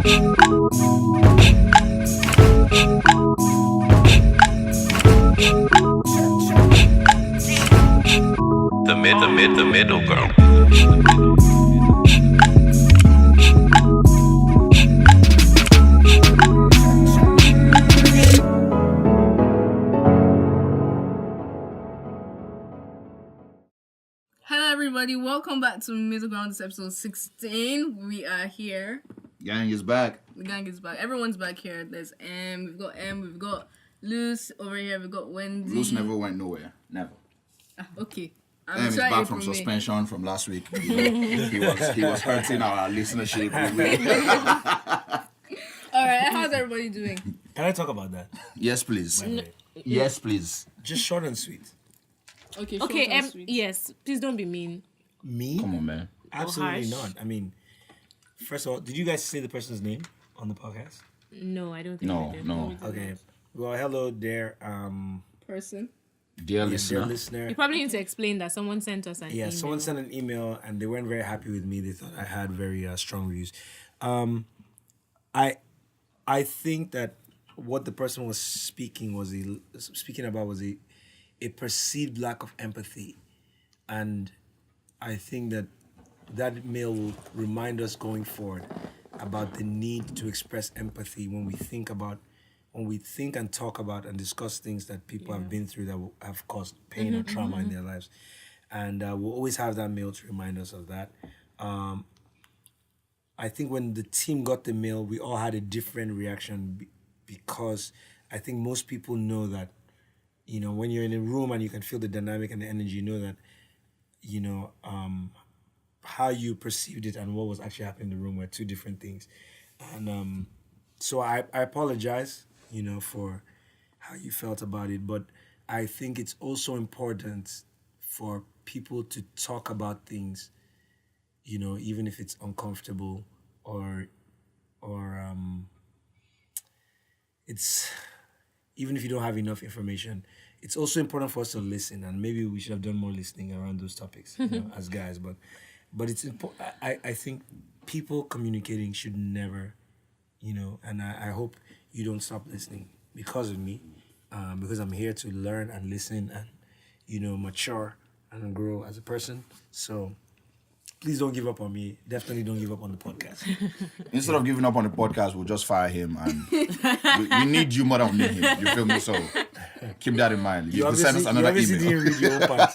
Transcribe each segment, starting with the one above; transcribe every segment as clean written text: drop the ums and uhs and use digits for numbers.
The middle girl. Hello everybody, welcome back to Middle Ground. This episode 16. We are here. Gang is back. The gang is back. Everyone's back here. There's M, we've got Luce over here, we've got Wendy. Luce never went nowhere. Never. Okay. M is back from suspension from last week. He was hurting our listenership. Alright, how's everybody doing? Can I talk about that? Yes, please. Yes, please. Just short and sweet. Okay, yes, please don't be mean. Me? Come on, man. Absolutely not. I mean, first of all, did you guys say the person's name on the podcast? No, I don't think I did. No. Okay. Well, hello there, Person. Dear dear listener. listener. You probably need to explain that someone sent us an email. Yeah, someone sent an email and they weren't very happy with me. They thought I had very strong views. I think that what the person was speaking about was a perceived lack of empathy, and I think that mail will remind us going forward about the need to express empathy when we think and talk about and discuss things that people have been through that have caused pain or trauma in their lives. And we'll always have that mail to remind us of that. I think when the team got the mail, we all had a different reaction because I think most people know that, you know, when you're in a room and you can feel the dynamic and the energy, you know that, you know, how you perceived it and what was actually happening in the room were two different things. And so I apologize, you know, for how you felt about it, but I think it's also important for people to talk about things, you know, even if it's uncomfortable or it's even if you don't have enough information. It's also important for us to listen, and maybe we should have done more listening around those topics, you know, as guys. But it's important. I think people communicating should never, you know, and I hope you don't stop listening because of me, because I'm here to learn and listen and, you know, mature and grow as a person. So please don't give up on me. Definitely don't give up on the podcast. Instead of giving up on the podcast, we'll just fire him, and we need you more than we need him. You feel me? So keep that in mind. You can send us another email. Didn't read your own part.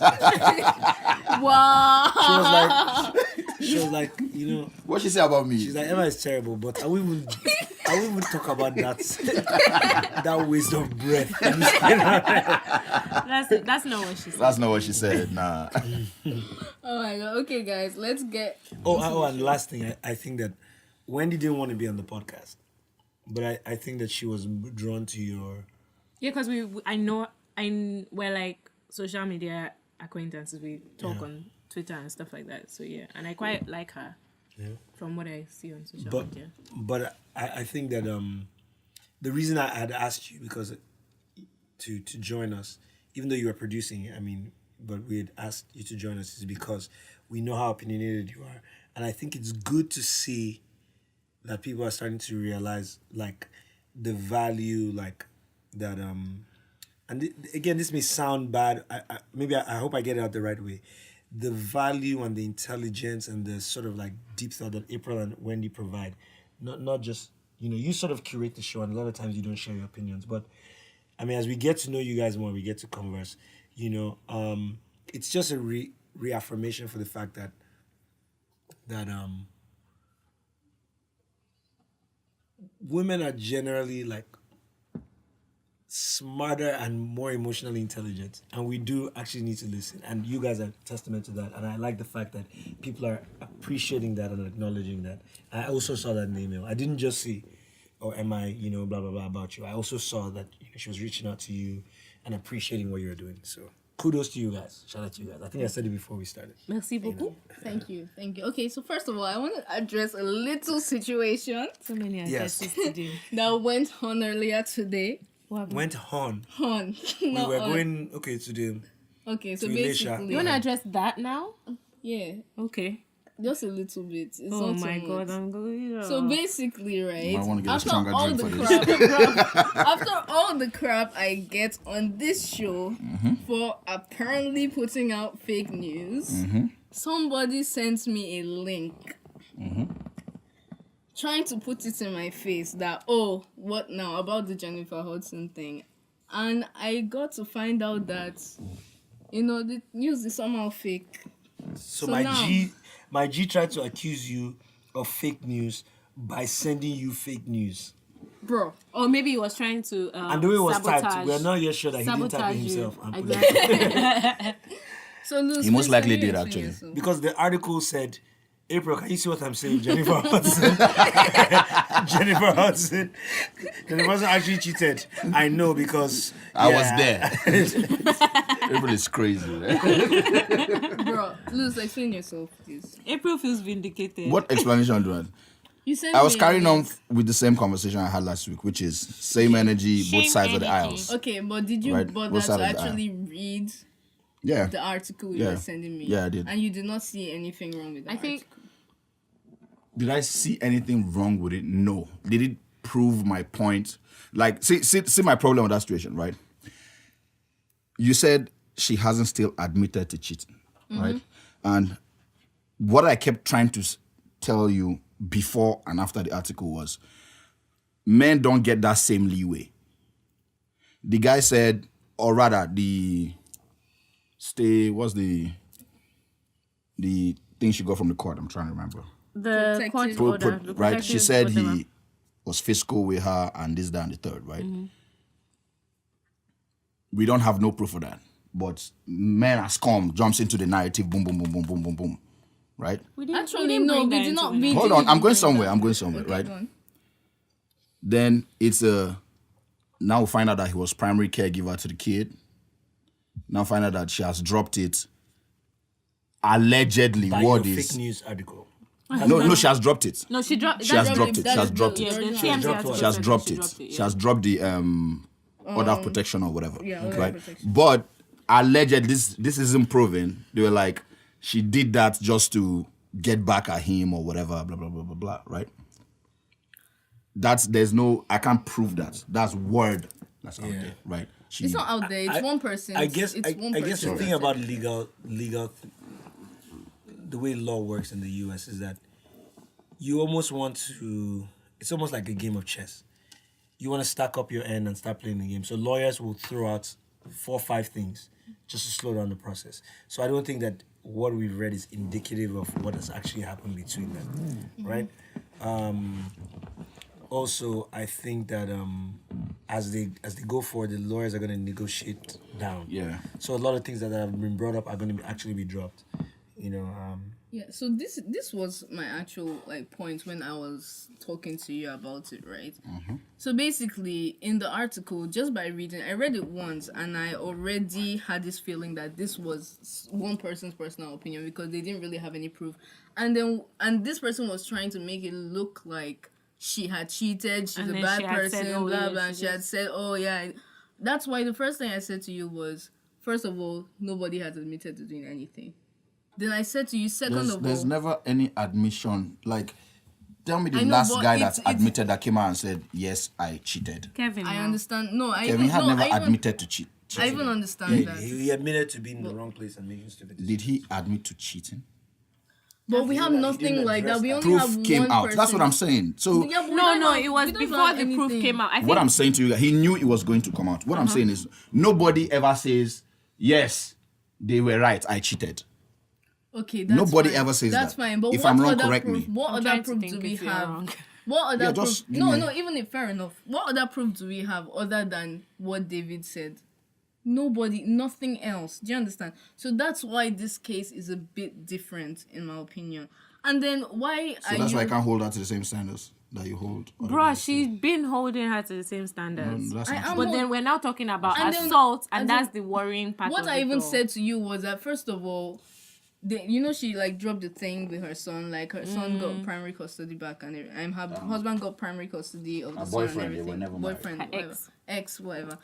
Wow. She was like, you know. What she say about me? She's like, Emma is terrible, but I will even talk about that waste of breath. That's not what she said. That's not what she said. Nah. Oh my god. Okay, guys, let's get. And last thing, I think that Wendy didn't want to be on the podcast, but I think that she was drawn to your. Yeah, because we're like social media acquaintances. We talk on Twitter and stuff like that. So yeah, and I quite like her. Yeah. From what I see on social media. But I think that the reason I had asked you because to join us, even though you were producing it, I mean, but we had asked you to join us is because we know how opinionated you are. And I think it's good to see that people are starting to realize like the value like that and again, this may sound bad. I hope I get it out the right way. The value and the intelligence and the sort of like deep thought that April and Wendy provide, not just, you know, you sort of curate the show and a lot of times you don't share your opinions, but I mean, as we get to know you guys more, we get to converse, you know, it's just a reaffirmation for the fact that women are generally like smarter and more emotionally intelligent, and we do actually need to listen, and you guys are testament to that. And I like the fact that people are appreciating that and acknowledging that. I also saw that in the email. I didn't just see, oh, am I, you know, blah blah blah about you. I also saw that, you know, she was reaching out to you and appreciating what you're doing. So kudos to you guys. Shout out to you guys. I think I said it before we started. Merci beaucoup. Thank you. Okay, so first of all, I want to address a little situation. So many addresses to do. That went on earlier today. Went on. We were going to the. Okay, so to basically, Elisha. You want to address that now? Yeah. Okay. Just a little bit. It's Oh not my too god, much. I'm going. So basically, right? might wanna get a After stronger all drink the for this. crap, after all the crap I get on this show for apparently putting out fake news, somebody sent me a link. Trying to put it in my face that, oh, what now about the Jennifer Hudson thing? And I got to find out that, the news is somehow fake. So So my now- G tried to accuse you of fake news by sending you fake news. Bro. Or maybe he was trying to And the way it was typed, sabotage. we're not yet sure that he didn't type it Sabotage you. himself. And put it. Exactly. So Luz, He most please, likely can you did, explain actually. yourself? Because the article said, April, can you see what I'm saying? Jennifer Hudson. Jennifer Hudson. Jennifer Hudson actually cheated. I know because I was there. Everybody's crazy. Right? Bro, Luz, explain yourself, please. April feels vindicated. What explanation do I? You sent I was me a carrying on link. with the same conversation I had last week, which is same energy, both Same sides of the energy. aisles. Okay, but did you Right, bother both to sides of the actually read Yeah. the article you Yeah. were sending me? Yeah, I did. And you did not see anything wrong with the I think article? Did I see anything wrong with it? No. Did it prove my point? Like, see my problem with that situation, right? You said she hasn't still admitted to cheating, right? And what I kept trying to tell you before and after the article was, men don't get that same leeway. The guy said, or rather, what's the thing she got from the court? I'm trying to remember. the court Protective- order, the Right? She protective said whatever. he was fiscal with her and this, that, and the third, right? We don't have no proof of that. But men has come, jumps into the narrative, boom, boom, boom, boom, boom, boom, boom. Right? We didn't, Actually, no, we did not. We Hold didn't on, I'm even going bring somewhere. that I'm going up. somewhere, Okay, right? go on. Then it's now we find out that he was primary caregiver to the kid. Now find out that she has dropped it. Allegedly, by what your is? fake news article. No, she has dropped it. No, she dropped. She has that's- dropped it. She that's has the- dropped Yeah, it. the She TMZ dropped article what? She has said that dropped she it. yeah. She has dropped the order of protection or whatever. Yeah, order of right. protection. But allegedly, this isn't proven. They were like, she did that just to get back at him or whatever. Blah blah blah blah blah. Right. I can't prove that. That's word that's out there. Right. She, It's not out there. It's one person. I guess it's one I guess the person. thing about the way law works in the US is that you almost want to. It's almost like a game of chess. You want to stack up your end and start playing the game. So lawyers will throw out 4 or 5 things just to slow down the process. So I don't think that what we've read is indicative of what has actually happened between them, right? Also, I think that as they go forward, the lawyers are going to negotiate down. Yeah. So a lot of things that have been brought up are going to actually be dropped. Yeah, so this was my actual point when I was talking to you about it, right? So basically, in the article, just by reading, I read it once, and I already had this feeling that this was one person's personal opinion because they didn't really have any proof, and this person was trying to make it look like she had cheated, she's And a then bad she had said, person, "Oh, blah yeah, blah. she And she had just-" said, "Oh yeah." That's why the first thing I said to you was, first of all, nobody has admitted to doing anything. Then I said to you, second of there's all, never any admission. Like, tell me the I know, last but guy it's- that admitted that came out and said, yes, I cheated. Kevin. I now. understand. No, I Kevin even, had no, never I even, admitted to cheating. I even understand that. He admitted to being in the wrong place and making stupid decisions. Did he admit to cheating? But we have didn't nothing like that. address We that. only have Proof came one out. person. That's what I'm saying. So Yeah, but we No, don't no, have- it was we don't before have the proof anything. came out. I think what I'm saying to you, he knew it was going to come out. What I'm saying is, nobody ever says, yes, they were right, I cheated. Okay, that's Nobody fine. ever says that's that. fine. But If what I'm wrong, other correct proof? me. What I'm other trying to proof think do we if you're have? wrong. What other Yeah, proof? just give No, me- no. Even if fair enough, what other proof do we have other than what David said? Nobody, nothing else. Do you understand? So that's why this case is a bit different, in my opinion. And then why So are that's you? why I can't hold her to the same standards that you hold. other Bruh, guys. she's been holding her to the same standards. That's I not am- true. But then we're now talking about And then- assault, and and that's then the worrying part What of I it even all. said to you was that first of all, she dropped the thing with her son. Like her son got primary custody back, and her husband got primary custody of the Her son boyfriend, and they were everything. never married. Boyfriend, Her whatever. Ex, whatever.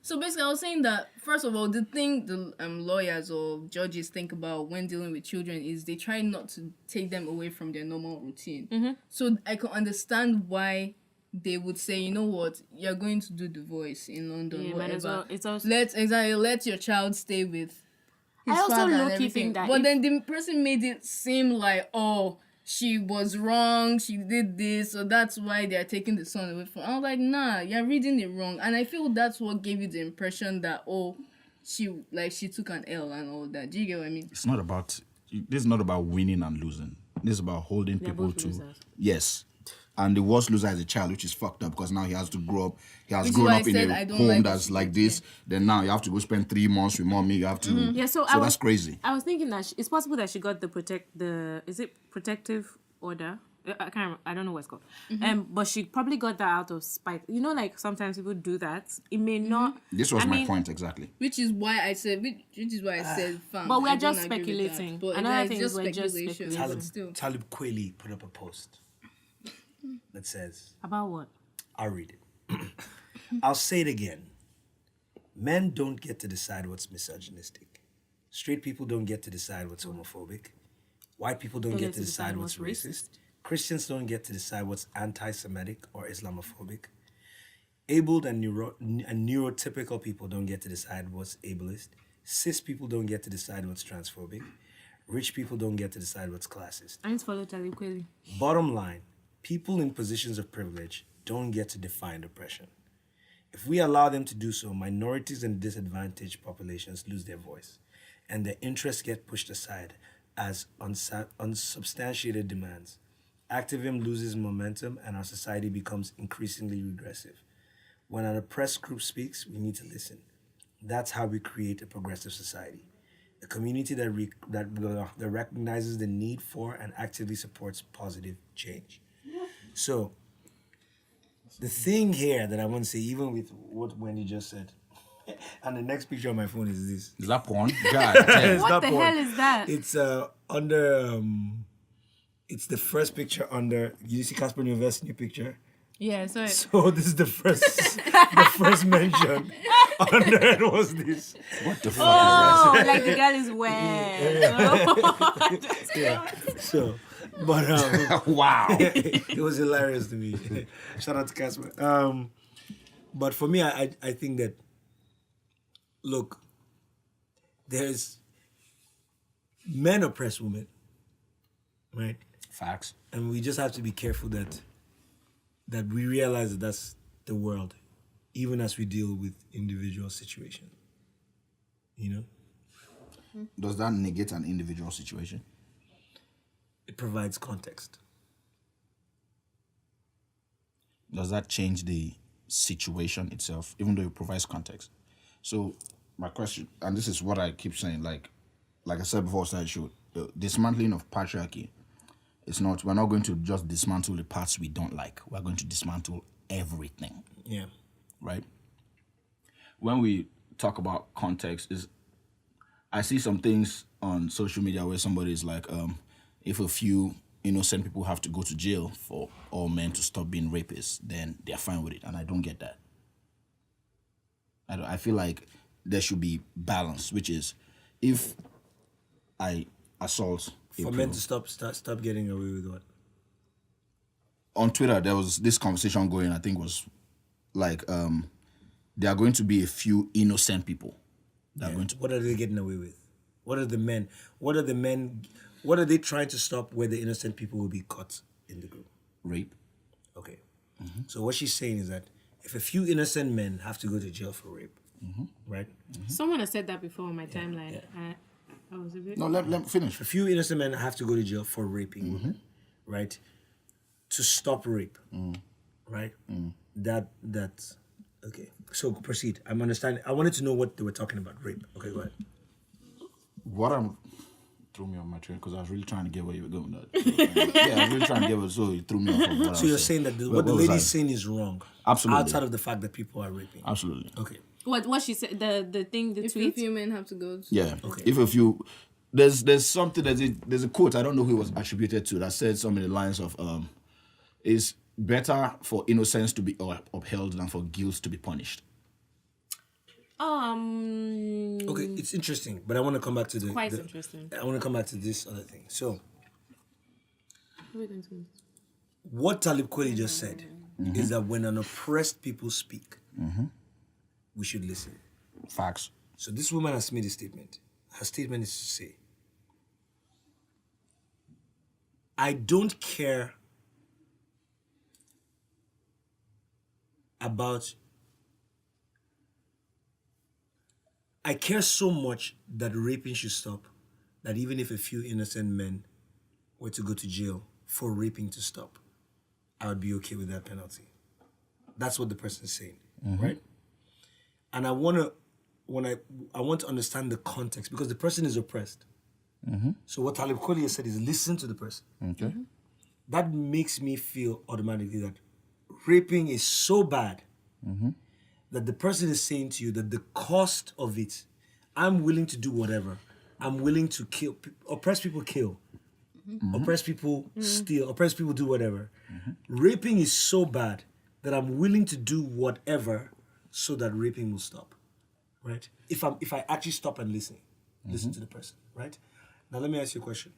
So basically, I was saying that first of all, the thing the lawyers or judges think about when dealing with children is they try not to take them away from their normal routine. So I can understand why they would say, you know what, you're going to do the voice in London, Yeah, whatever. might as well. It's also. Let your child stay with his I also father and low-key everything. think that But if- then the person made it seem like, oh, she was wrong, she did this, so that's why they're taking the son away from. I was like, nah, you're reading it wrong. And I feel that's what gave you the impression that, oh, she took an L and all that. Do you get what I mean? It's not about. This is not about winning and losing. This is about holding They're people both to. losers. Yes. And the worst loser is a child, which is fucked up because now he has to grow up. He has Which is grown why I up in said a I don't home like that's it. like this. Then now you have to go spend 3 months with mommy. You have to. Yeah, so that's crazy. I was thinking that it's possible that she got is it protective order? I can't remember, I don't know what it's called. But she probably got that out of spite. You know, like sometimes people do that. It may not. This was I my mean, point exactly. Which is why I said, fam. But we I are just don't agree with that. speculating. But Another that thing is is we're just speculation, speculating. but still. Talib Kweli put up a post that says, About what? I'll read it. I'll say it again. Men don't get to decide what's misogynistic. Straight people don't get to decide what's homophobic. White people don't get to decide what's racist. Christians don't get to decide what's anti-Semitic or Islamophobic. Abled and neurotypical people don't get to decide what's ableist. Cis people don't get to decide what's transphobic. Rich people don't get to decide what's classist. I need to follow Talib Kweli. Bottom line, people in positions of privilege don't get to define oppression. If we allow them to do so, minorities and disadvantaged populations lose their voice, and their interests get pushed aside as unsubstantiated demands. Activism loses momentum, and our society becomes increasingly regressive. When an oppressed group speaks, we need to listen. That's how we create a progressive society. A community that recognizes the need for and actively supports positive change. So, the thing here that I want to say, even with what Wendy just said, and the next picture on my phone is this. Is that porn? God damn. It's What not the porn. hell is that? It's under. It's the first picture under. You see Casper Nyovest's new picture. Yeah, so So this is the first, the first mention under it was this. What the fuck oh, like the girl is wet. Yeah. So, but is that? Wow. it was hilarious to me. Shout out to Casper. But for me, I think that, look, there's men oppress women, right? Facts. And we just have to be careful that we realize that that's the world, even as we deal with individual situations. You know? Does that negate an individual situation? It provides context. Does that change the situation itself, even though it provides context? So my question, and this is what I keep saying, like I said before, I show the dismantling of patriarchy. It's not. We're not going to just dismantle the parts we don't like. We're going to dismantle everything. Yeah. Right? When we talk about context, I see some things on social media where somebody is like, if a few innocent people have to go to jail for all men to stop being rapists, then they're fine with it. And I don't get that. I feel like there should be balance, which is if I assault For men to stop getting away with what? on Twitter, there was this conversation going, I think was like, there are going to be a few innocent people that are going to... What are they getting away with? What are they trying to stop where the innocent people will be caught in the group? Rape. Okay. So what she's saying is that if a few innocent men have to go to jail for rape, right? Someone has said that before on my timeline. I was a bit. No, let me finish. If a few innocent men have to go to jail for raping women, right? To stop rape, right? That's okay. So proceed. I'm understanding. I wanted to know what they were talking about. Rape. Okay, go ahead. What threw me on my train because I was really trying to get where you were going with that. Yeah, I was really trying to get where, so you threw me off. Of what I So was you're saying that what the was I? lady's saying is wrong, Absolutely. outside of the fact that people are raping. Absolutely. Okay. What she said, the thing, the If tweet. a few men have to go to... Yeah. Okay. If a few, there's something there's a quote I don't know who it was attributed to that said some of the lines of it's better for innocence to be upheld than for guilt to be punished. Okay, it's interesting, but I want to come back to quite interesting. I want to come back to this other thing. So, Wait until- what Talib Kweli just said is that when an oppressed people speak, we should listen. Facts. So this woman has made a statement. Her statement is to say, I don't care about... I care so much that raping should stop, that even if a few innocent men were to go to jail for raping to stop, I would be okay with that penalty. That's what the person is saying, right? And I want to understand the context, because the person is oppressed. So what Talib Kweli has said is listen to the person. Okay. That makes me feel automatically that raping is so bad that the person is saying to you that the cost of it, I'm willing to do whatever. I'm willing to kill. Oppressed people kill. Oppressed people steal. Oppressed people do whatever. Raping is so bad that I'm willing to do whatever so that raping will stop. Right? If I actually stop and listen to the person. Right? Now let me ask you a question.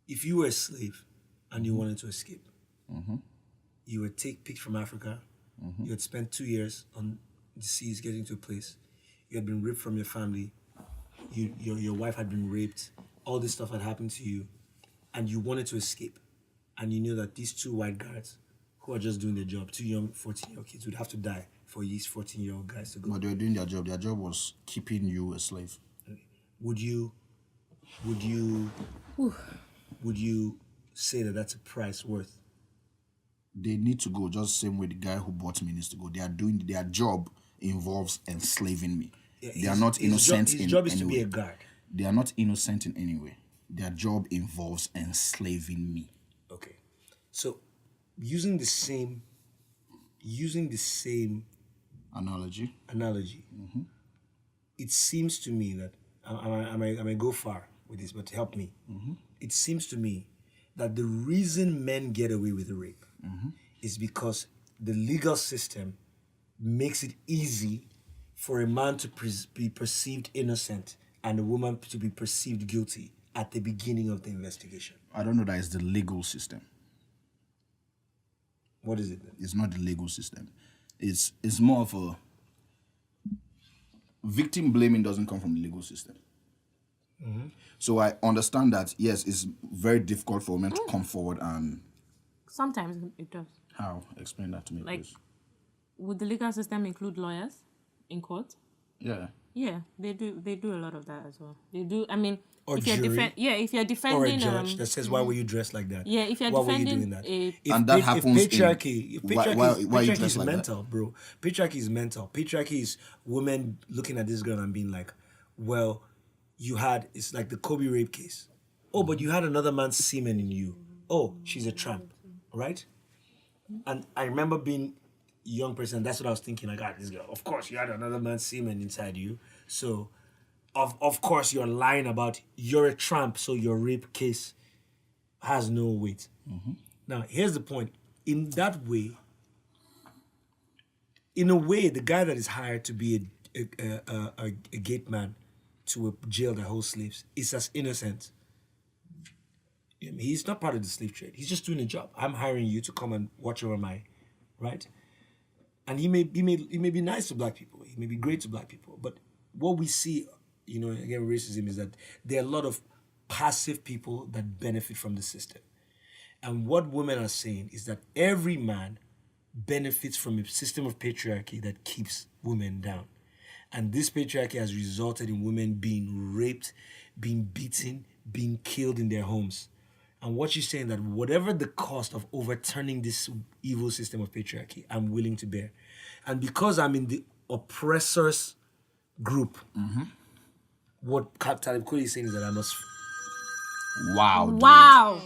If you were a slave and you wanted to escape, you would take picked from Africa, you had spent 2 years on the seas getting to a place, you had been ripped from your family, your wife had been raped, all this stuff had happened to you, and you wanted to escape, and you knew that these two white guards who are just doing their job, two young 14-year-old kids, would have to die for these 14-year-old guys to go. But they were doing their job. Their job was keeping you a slave. Would you say that that's a price worth? They need to go just the same way the guy who bought me needs to go. They are doing their job involves enslaving me. Yeah, they are not innocent his in job is any to way. be a guard. They are not innocent in any way. Their job involves enslaving me. Okay. So using the same Analogy. It seems to me that I may go far with this, but help me. It seems to me that the reason men get away with rape is because the legal system makes it easy for a man to be perceived innocent and a woman to be perceived guilty at the beginning of the investigation. I don't know that it's the legal system. What is it then? It's not the legal system. It's more of a... Victim blaming doesn't come from the legal system. So I understand that, yes, it's very difficult for women to come forward and... Sometimes it does. How? Explain that to me, Like, please. would the legal system include lawyers in court? Yeah. Yeah, they do. They do a lot of that as well. They do. I mean, Or if you're jury. if you're defending, Or a judge that says, why were you dressed like that? Yeah, if you're why were you defending doing that? And that happens if patriarchy why you is dress like that? mental, bro. Patriarchy is mental. Patriarchy is women looking at this girl and being like, well, it's like the Kobe rape case. Oh, but you had another man's semen in you. Oh, she's a tramp, right? And I remember being a young person, that's what I was thinking. I got this girl. Of course, you had another man's semen inside you. So, of course, you're lying about you're a tramp, so your rape case has no weight. Now, here's the point. In that way, in a way, the guy that is hired to be a gate man to a jail that holds slaves is as innocent. He's not part of the slave trade. He's just doing a job. I'm hiring you to come and watch over my, right? And he may be nice to black people. He may be great to black people. But what we see, again, racism is that there are a lot of passive people that benefit from the system. And what women are saying is that every man benefits from a system of patriarchy that keeps women down. And this patriarchy has resulted in women being raped, being beaten, being killed in their homes. And what she's saying that whatever the cost of overturning this evil system of patriarchy, I'm willing to bear. And because I'm in the oppressors group, what Talib Kweli is saying is that I must... Wow, dude. Wow.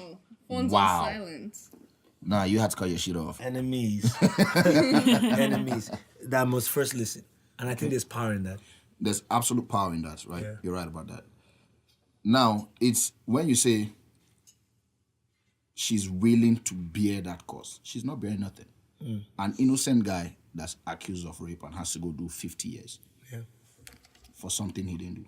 Phones Wow. on silent. Nah, you had to cut your shit off. Enemies. That I must first listen. And I think there's power in that. There's absolute power in that, right? Yeah. You're right about that. Now, it's when you say she's willing to bear that cost, she's not bearing nothing. An innocent guy that's accused of rape and has to go do 50 years for something he didn't do.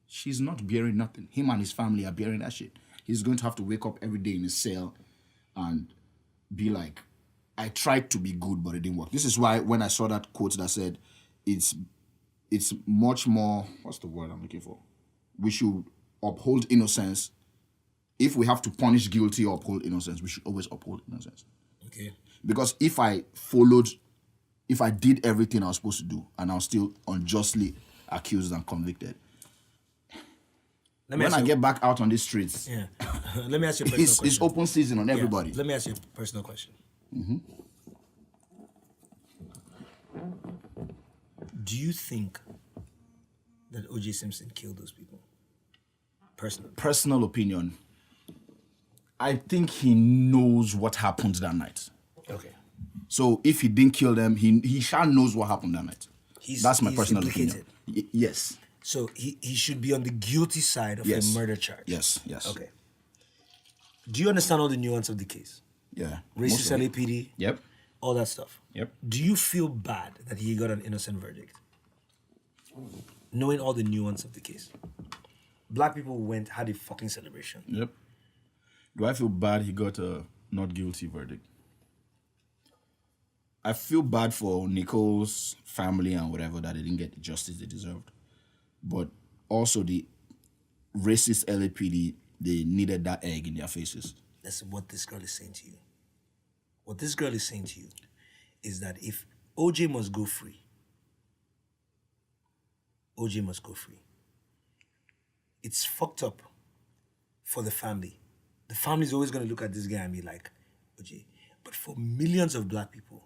She's not bearing nothing. Him and his family are bearing that shit. He's going to have to wake up every day in his cell and be like, I tried to be good, but it didn't work. This is why when I saw that quote that said, it's much more, what's the word I'm looking for? We should uphold innocence. If we have to punish guilty or uphold innocence, we should always uphold innocence. Okay. Because if I did everything I was supposed to do and I was still unjustly accused and convicted, when I get back out on the streets, let me ask you a personal question. It's open season on everybody. Let me ask you a personal question. Mm-hmm. Do you think that O.J. Simpson killed those people? Personal opinion. I think he knows what happened that night. Okay. So if he didn't kill them, he sure knows what happened that night. That's my personal opinion. Yes. So he should be on the guilty side of a murder charge. Yes. Okay. Do you understand all the nuance of the case? Yeah. Racist LAPD. Yep. All that stuff. Yep. Do you feel bad that he got an innocent verdict? Knowing all the nuance of the case. Black people had a fucking celebration. Yep. Do I feel bad he got a not guilty verdict? I feel bad for Nicole's family and whatever that they didn't get the justice they deserved. But also the racist LAPD, they needed that egg in their faces. That's what this girl is saying to you. What this girl is saying to you is that if OJ must go free, OJ must go free. It's fucked up for the family. The family is always going to look at this guy and be like, OJ. But for millions of black people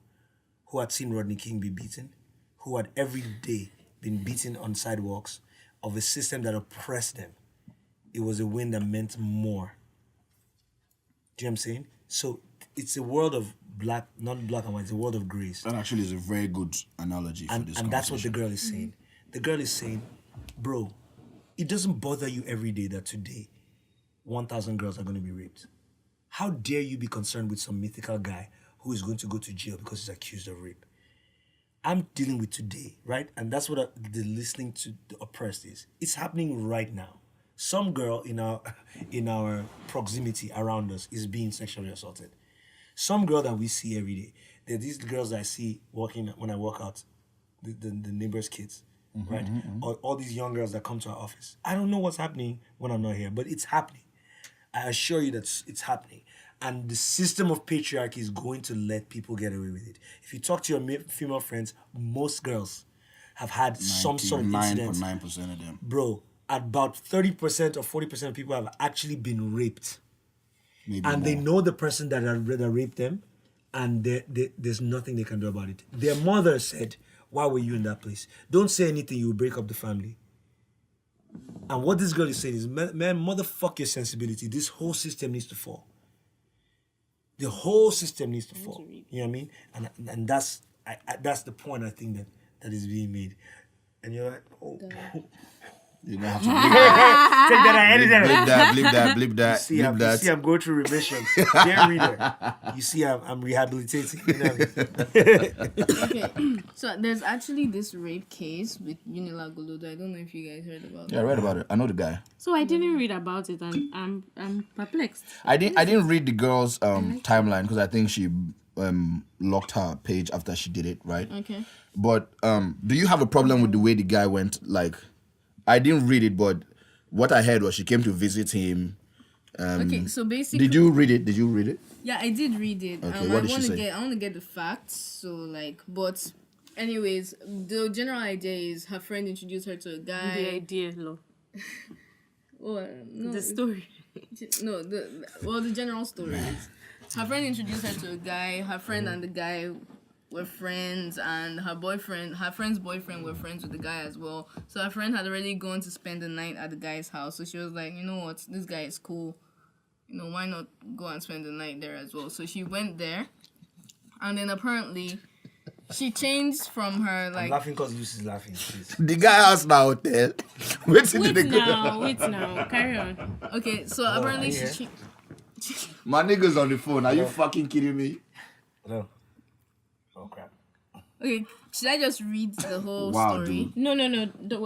who had seen Rodney King be beaten, who had every day been beaten on sidewalks of a system that oppressed them, it was a win that meant more. Do you know what I'm saying? So it's a world of black, not black and white, it's a world of grace. That actually is a very good analogy for this And that's what the girl is saying. The girl is saying, bro, it doesn't bother you every day that today 1,000 girls are going to be raped. How dare you be concerned with some mythical guy who is going to go to jail because he's accused of rape? I'm dealing with today, right? And that's what the listening to the oppressed is. It's happening right now. Some girl in our proximity around us is being sexually assaulted. Some girl that we see every day. There are these girls that I see walking when I walk out, the neighbors' kids, right? Or all these young girls that come to our office. I don't know what's happening when I'm not here, but it's happening. I assure you that it's happening. And the system of patriarchy is going to let people get away with it. If you talk to your female friends, most girls have had some sort of incident. 99.9% of them. Bro, about 30% or 40% of people have actually been raped. Maybe and more. They know the person that raped them, and there's nothing they can do about it. Their mother said, why were you in that place? Don't say anything, you will break up the family. And what this girl is saying is, man, motherfuck your sensibility. This whole system needs to fall. The whole system needs to fall. You know what I mean? And that's the point I think that is being made. And you're like, oh. You don't have to bleep that. Take that, I edited it. Bleep that. You see, I'm going through remission. Dear reader, you see, I'm rehabilitating. You know what I mean? Okay, so there's actually this rape case with Unilag Guludo. I don't know if you guys heard about it. Yeah, I read about it. I know the guy. So I didn't read about it, and I'm perplexed. I didn't read the girl's timeline because I think she locked her page after she did it, right? Okay. But do you have a problem with the way the guy went? Like, I didn't read it, but what I heard was she came to visit him. Okay, so basically, did you read it? Yeah, I did read it. Okay, what did she say? I want to get the facts. So like, but anyways, the general idea is her friend introduced her to a guy. The idea, no. No, the story. No, the general story is her friend introduced her to a guy. Her friend and the guy were friends, and her friend's boyfriend were friends with the guy as well. So her friend had already gone to spend the night at the guy's house. So she was like, you know what, this guy is cool. You know, why not go and spend the night there as well? So she went there, and then apparently she changed from her like. I'm laughing because Lucy's laughing. Please. The guy asked my hotel. Wait now, carry on. Okay, so apparently she. My nigga's on the phone. Are you fucking kidding me? No. Oh crap. Okay, should I just read the whole Wow, story? dude. No.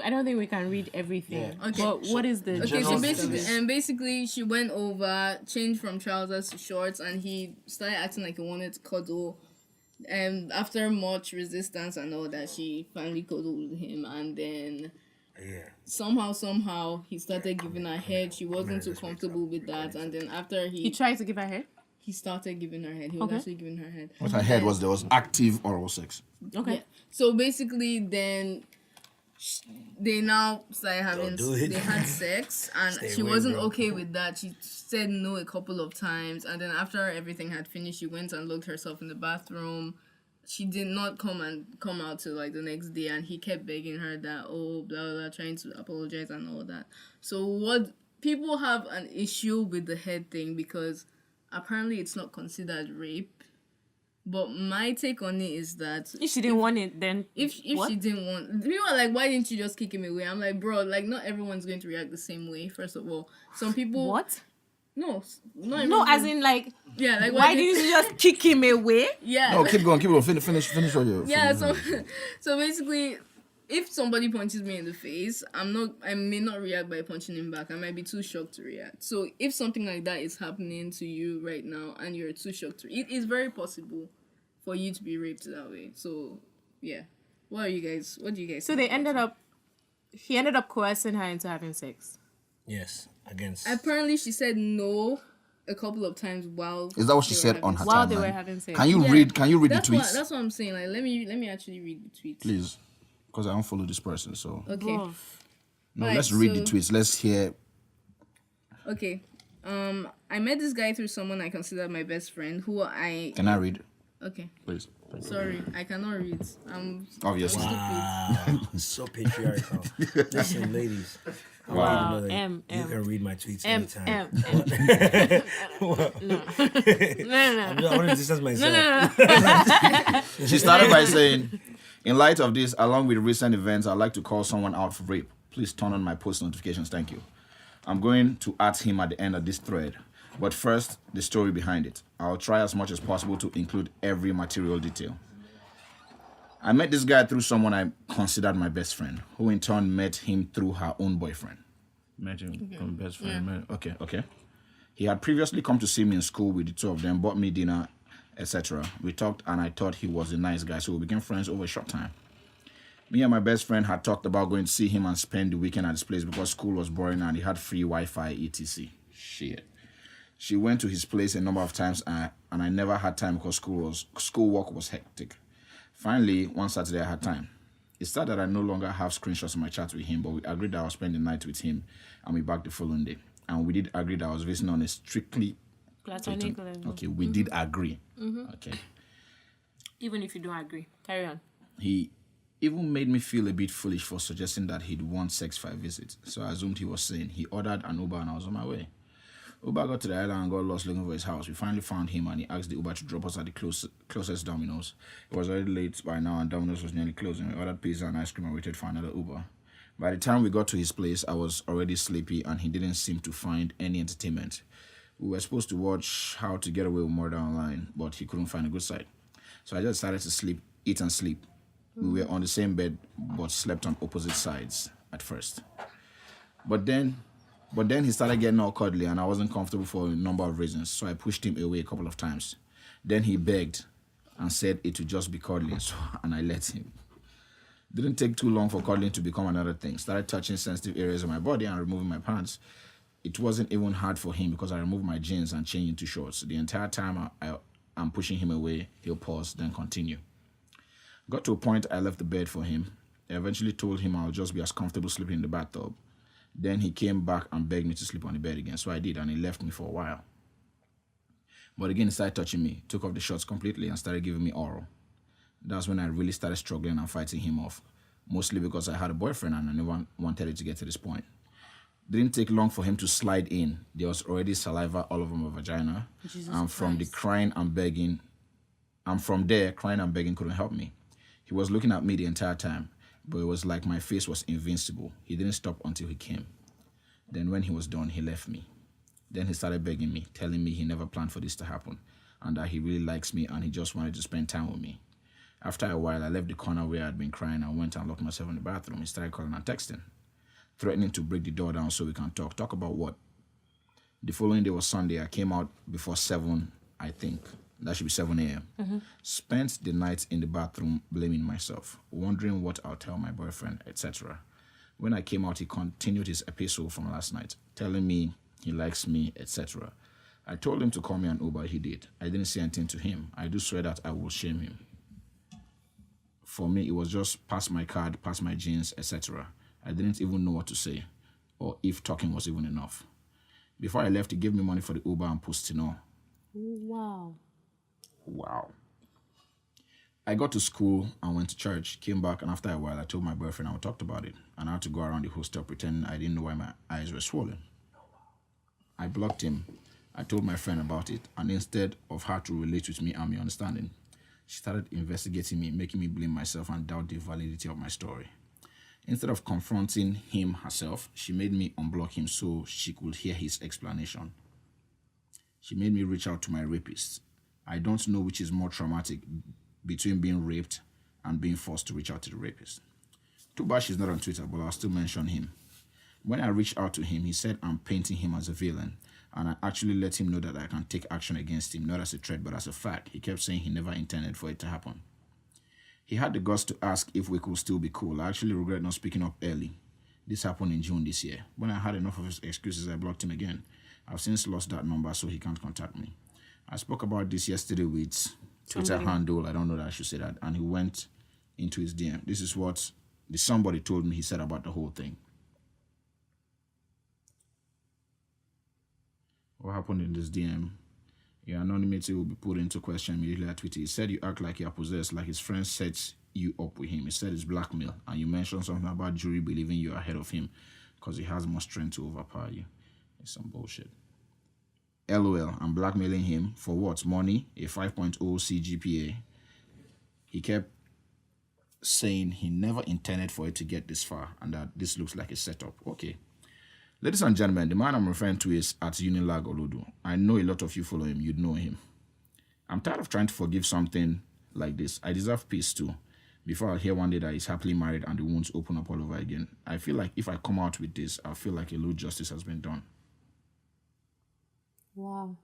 I don't think we can read everything. Yeah. Okay. But what is the Okay, General so things. basically she went over, changed from trousers to shorts, and he started acting like he wanted to cuddle. And after much resistance and all that, she finally cuddled with him, and then Yeah. somehow he started giving her head. She wasn't too comfortable with that, and then after He tried to give her head? he started giving her head. He was Okay. actually giving her head. What I heard was there was active oral sex. Okay. Yeah. So basically, then they now started having. Don't do it. They had sex, and Stay she away, wasn't bro. okay with that. She said no a couple of times, and then after everything had finished, she went and locked herself in the bathroom. She did not come out till like the next day, and he kept begging her that blah blah blah, trying to apologize and all that. So what people have an issue with the head thing because apparently it's not considered rape. But my take on it is that If she didn't want it, then if what? she didn't want, people are like, why didn't you just kick him away? I'm like, bro, like not everyone's going to react the same way. First of all, some people What? No, not No, everyone- as in like, yeah, like why didn't you just kick him away? Yeah, No, keep going. Finish what you're. yeah. So basically, if somebody punches me in the face, I may not react by punching him back. I might be too shocked to react. So if something like that is happening to you right now and you're too shocked to, it is very possible for you to be raped that way. So yeah, what do you guys So think they about he ended up coercing her into having sex. Yes. Against. Apparently, she said no a couple of times while. Is that what she they were said having on her sex. While they timeline? were having sex. Can you Yeah, read? Can you read the that's tweets, That's what I'm saying. Like, let me actually read the tweets. please? Because I don't follow this person. So Okay. Bruv. no, Right, let's read the so- tweets. Let's hear. Okay. I met this guy through someone I consider my best friend, who I. Can I read, Okay. please? Sorry, I cannot read. Obviously. Wow. So patriarchal. Listen, ladies. I want you to know that you can read my tweets anytime. No. I want to distance myself. She started by saying, in light of this, along with recent events, I'd like to call someone out for rape. Please turn on my post notifications. Thank you. I'm going to at him at the end of this thread. But first, the story behind it. I'll try as much as possible to include every material detail. I met this guy through someone I considered my best friend, who in turn met him through her own boyfriend. Met him from best friend. Yeah. Okay. He had previously come to see me in school with the two of them, bought me dinner, etc. We talked and I thought he was a nice guy, so we became friends over a short time. Me and my best friend had talked about going to see him and spend the weekend at his place because school was boring and he had free Wi-Fi, etc. Shit. She went to his place a number of times and I never had time because schoolwork was hectic. Finally, one Saturday I had time. It's sad that I no longer have screenshots of my chat with him, but we agreed that I would spend the night with him and we back the following day. And we did agree that I was visiting on a strictly Platonic level. Okay, we did agree. Okay. Even if you don't agree. Carry on. He even made me feel a bit foolish for suggesting that he'd want sex for a visit. So I assumed he was sane. He ordered an Uber and I was on my way. Uber got to the island and got lost looking for his house. We finally found him and he asked the Uber to drop us at the closest Domino's. It was already late by now and Domino's was nearly closing. We ordered pizza and ice cream and waited for another Uber. By the time we got to his place, I was already sleepy and he didn't seem to find any entertainment. We were supposed to watch How to Get Away with Murder online, but he couldn't find a good site. So I just decided to eat and sleep. We were on the same bed, but slept on opposite sides at first. But then he started getting all cuddly and I wasn't comfortable for a number of reasons, so I pushed him away a couple of times. Then he begged and said it would just be cuddling, and I let him. Didn't take too long for cuddling to become another thing. Started touching sensitive areas of my body and removing my pants. It wasn't even hard for him because I removed my jeans and changed into shorts. The entire time I'm pushing him away, he'll pause, then continue. Got to a point I left the bed for him. I eventually told him I'll just be as comfortable sleeping in the bathtub. Then he came back and begged me to sleep on the bed again, so I did, and he left me for a while. But again, he started touching me, took off the shorts completely, and started giving me oral. That's when I really started struggling and fighting him off, mostly because I had a boyfriend and I never wanted it to get to this point. Didn't take long for him to slide in. There was already saliva all over my vagina, and from there, crying and begging couldn't help me. He was looking at me the entire time, but it was like my face was invincible. He didn't stop until he came. Then when he was done, he left me. Then he started begging me, telling me he never planned for this to happen, and that he really likes me and he just wanted to spend time with me. After a while, I left the corner where I'd been crying and went and locked myself in the bathroom. He started calling and texting, threatening to break the door down so we can talk. Talk about what? The following day was Sunday. I came out before 7, I think. That should be 7 a.m. Spent the night in the bathroom blaming myself, wondering what I'll tell my boyfriend, etc. When I came out, he continued his epistle from last night, telling me he likes me, etc. I told him to call me an Uber. He did. I didn't say anything to him. I do swear that I will shame him. For me, it was just pass my card, pass my jeans, etc. I didn't even know what to say, or if talking was even enough. Before I left, he gave me money for the Uber and Postino. Wow. I got to school and went to church, came back, and after a while, I told my boyfriend and we talked about it. And I had to go around the hostel pretending I didn't know why my eyes were swollen. I blocked him. I told my friend about it, and instead of her to relate with me and me understanding, she started investigating me, making me blame myself and doubt the validity of my story. Instead of confronting him herself, she made me unblock him so she could hear his explanation. She made me reach out to my rapist. I don't know which is more traumatic between being raped and being forced to reach out to the rapist. Too bad she's not on Twitter, but I'll still mention him. When I reached out to him, he said I'm painting him as a villain, and I actually let him know that I can take action against him, not as a threat, but as a fact. He kept saying he never intended for it to happen. He had the guts to ask if we could still be cool. I actually regret not speaking up early. This happened in June this year. When I had enough of his excuses, I blocked him again. I've since lost that number, so he can't contact me. I spoke about this yesterday with Twitter handle, I don't know that I should say that, and he went into his DM. This is what the somebody told me he said about the whole thing. What happened in this DM? Your anonymity will be put into question immediately at Twitter. He said you act like you are possessed, like his friend sets you up with him. He said it's blackmail, and you mentioned something about jury believing you are ahead of him because he has more strength to overpower you. It's some bullshit. LOL, I'm blackmailing him for what? Money? A 5.0 CGPA? He kept saying he never intended for it to get this far and that this looks like a setup. Okay. Ladies and gentlemen, the man I'm referring to is at Unilag Olodu. I know a lot of you follow him. You'd know him. I'm tired of trying to forgive something like this. I deserve peace too. Before I hear one day that he's happily married and the wounds open up all over again. I feel like if I come out with this, I'll feel like a little justice has been done. Wow.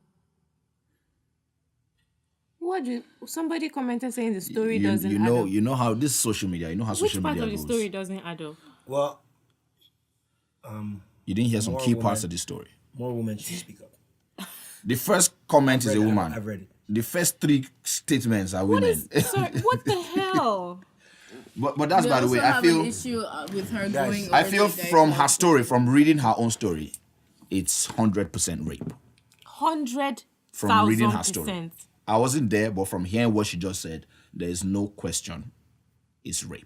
Somebody commented saying the story doesn't add up. You know how this social media, social media Which part goes. of the story doesn't add up? Well, you didn't hear some key parts of the story. More women should speak up. The first comment is a woman. I've read it. The first 3 statements are women. Sorry, what the hell? but that's We by the also way. I have feel an issue with her going. I over feel the from guys' her story, from reading her own story, it's 100% rape. 100,000%. From reading her story. I wasn't there, but from hearing what she just said, there is no question it's rape.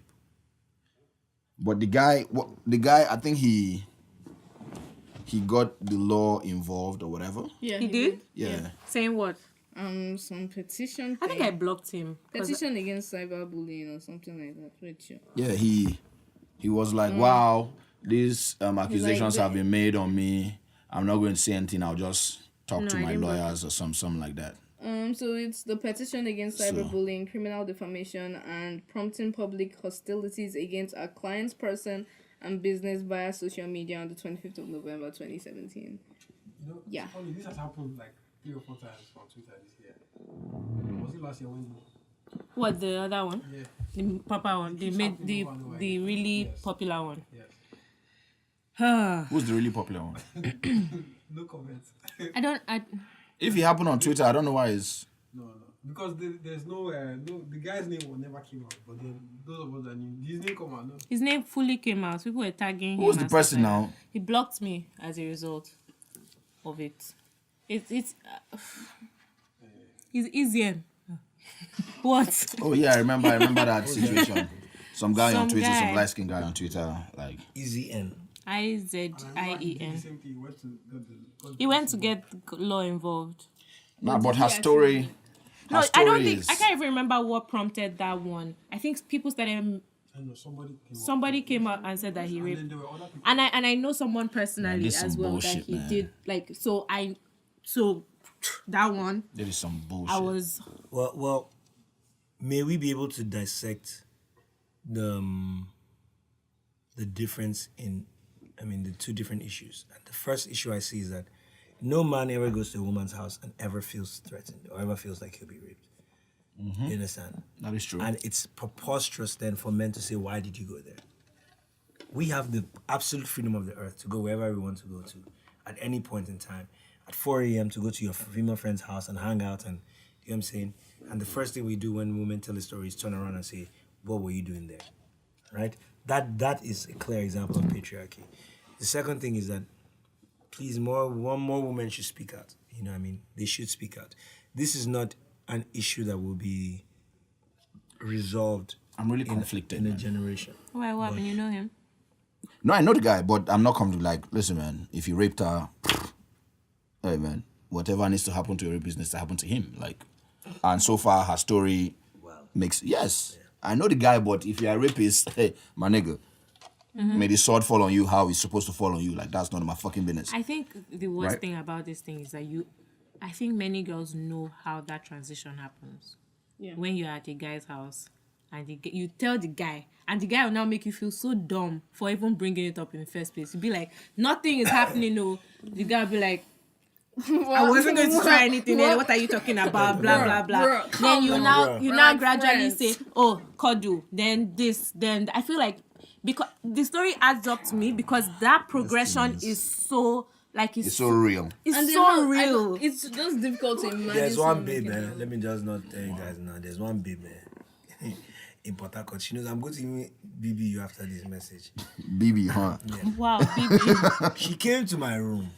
But the guy, I think he got the law involved or whatever. Yeah, He did? Yeah. Saying what? Some petition. I think I blocked him. Petition against cyberbullying or something like that. Wait, sure. Yeah, he was like, wow, these accusations have been made on me. I'm not going to say anything. I'll just talk to my lawyers or something like that. So it's the petition against cyberbullying, criminal defamation, and prompting public hostilities against a client's person and business via social media on the 25th of November 2017. Yeah. Funny, this has happened like 3 or 4 times on Twitter this year. Was it last year when What, the other one? Yeah. The proper one. They made the really Yes. popular one. Yes. Who's the really popular one? No comments. If it happened on Twitter, I don't know why it's... No. Because there's no, the guy's name will never came out. But then those of us that knew, his name come out, no? His name fully came out. People were tagging him. Who's the person now? He blocked me as a result of it. It's he's easier. What? Oh yeah, I remember that situation. Some guy on Twitter, guy. some light-skinned guy on Twitter, like... Easy N. IZIEN. The same thing. He went to get law involved. Nah, but her story... No, her I don't story think is- I can't even remember what prompted that one. I think people started. I know Somebody came out and said that he And raped. then there were other people. And I know someone personally this as some well bullshit, that he man. did so that one There is some bullshit. I was Well, may we be able to dissect the difference in, the two different issues. And the first issue I see is that no man ever goes to a woman's house and ever feels threatened or ever feels like he'll be raped. You understand? That is true. And it's preposterous then for men to say, why did you go there? We have the absolute freedom of the earth to go wherever we want to go to at any point in time. At 4 a.m. to go to your female friend's house and hang out, and you know what I'm saying? And the first thing we do when women tell a story is turn around and say, what were you doing there? Right? That is a clear example of patriarchy. The second thing is that please, more women should speak out. You know what I mean? They should speak out. This is not an issue that will be resolved. I'm really conflicted in a generation. Why? What happened? You know him? No, I know the guy, but I'm not coming to like, listen, man, if you raped her, hey, man, whatever needs to happen to your rapist needs to happen to him. Like, and so far, her story makes, yes, I know the guy, but if you're a rapist, hey, my nigga, may the sword fall on you how it's supposed to fall on you. Like, that's none of my fucking business. I think the worst thing about this thing is that I think many girls know how that transition happens. Yeah. When you're at a guy's house and you tell the guy, and the guy will now make you feel so dumb for even bringing it up in the first place. You'll be like, nothing is happening, no. The guy will be like, I wasn't going to try anything. What are you talking about? Blah, blah, blah. Bruh, then you now gradually friends. say, oh, cuddle. Then this, then I feel like, because the story adds up to me because that progression is so, like, It's so real. It's And so real. It's just difficult to imagine. There's one someone babe, making man. Let me just not tell you guys now. There's one babe, man. In Port Harcourt. She knows I'm going to BB you after this message. BB, huh? Wow, baby. She came to my room.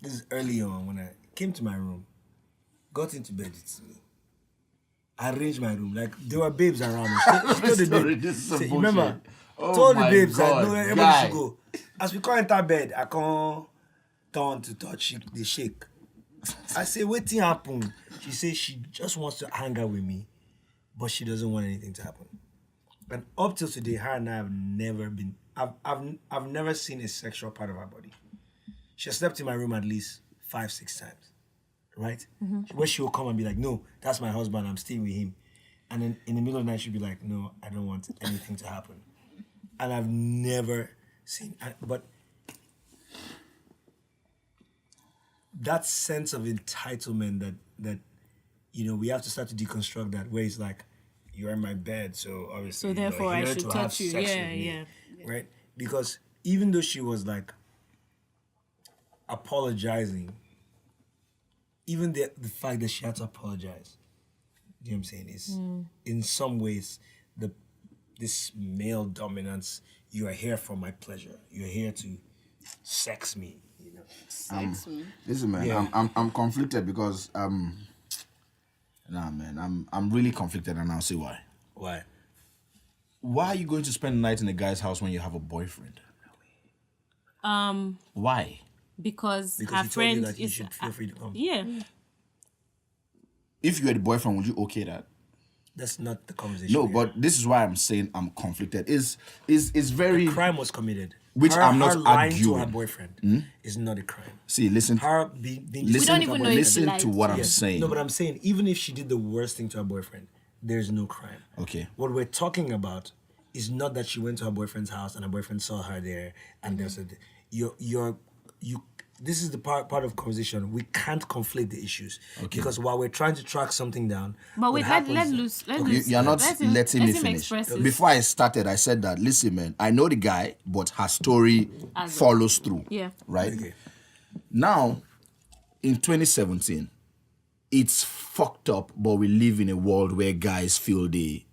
This is early on when I came to my room, got into bed with me. I arranged my room. Like, there were babes around me. She told the babe, This is some say, bullshit. remember, Oh told the my babes that God, no, everybody guy. should go. As we come enter bed, I can't turn to touch the shake. I say, what thing happen? She says she just wants to hang out with me, but she doesn't want anything to happen. And up till today, her and I have never been. I've never seen a sexual part of her body. She has slept in my room at least 5-6 times, right? Where she will come and be like, "No, that's my husband. I'm staying with him." And then in the middle of the night, she'll be like, "No, I don't want anything to happen." And I've never seen, but that sense of entitlement that we have to start to deconstruct that, where it's like, you're in my bed, so obviously So therefore you're I here should to touch have you. sex Yeah, with me, yeah. right? Because even though she was like apologizing, even the fact that she had to apologize, you know what I'm saying, is in some ways this male dominance. You are here for my pleasure. You're here to sex me. Sex me. Listen, man, Yeah. I'm conflicted because nah, man, I'm really conflicted, and I'll see why. Why? Why are you going to spend the night in a guy's house when you have a boyfriend? Why? Because Because her he told you friend that you is should feel free to come. yeah. If you were the boyfriend, would you okay that? That's not the conversation. No, here. but this is why I'm saying I'm conflicted. Is very crime was committed. Which I'm not her lying to arguing. her boyfriend is not a crime. see. Listen, Her being listen, don't even know if she listen lied to to what I'm Yes. saying. No, but I'm saying even if she did the worst thing to her boyfriend, there's no crime. Okay. What we're talking about is not that she went to her boyfriend's house and her boyfriend saw her there and there's this is the part of conversation. We can't conflate the issues. Okay. Because while we're trying to track something down, But what wait, happens- let loose. You're not letting me him finish. express his- Before I started, I said that, listen, man, I know the guy, but her story follows through. Yeah. Right? Okay. Now, in 2017, it's fucked up, but we live in a world where guys feel they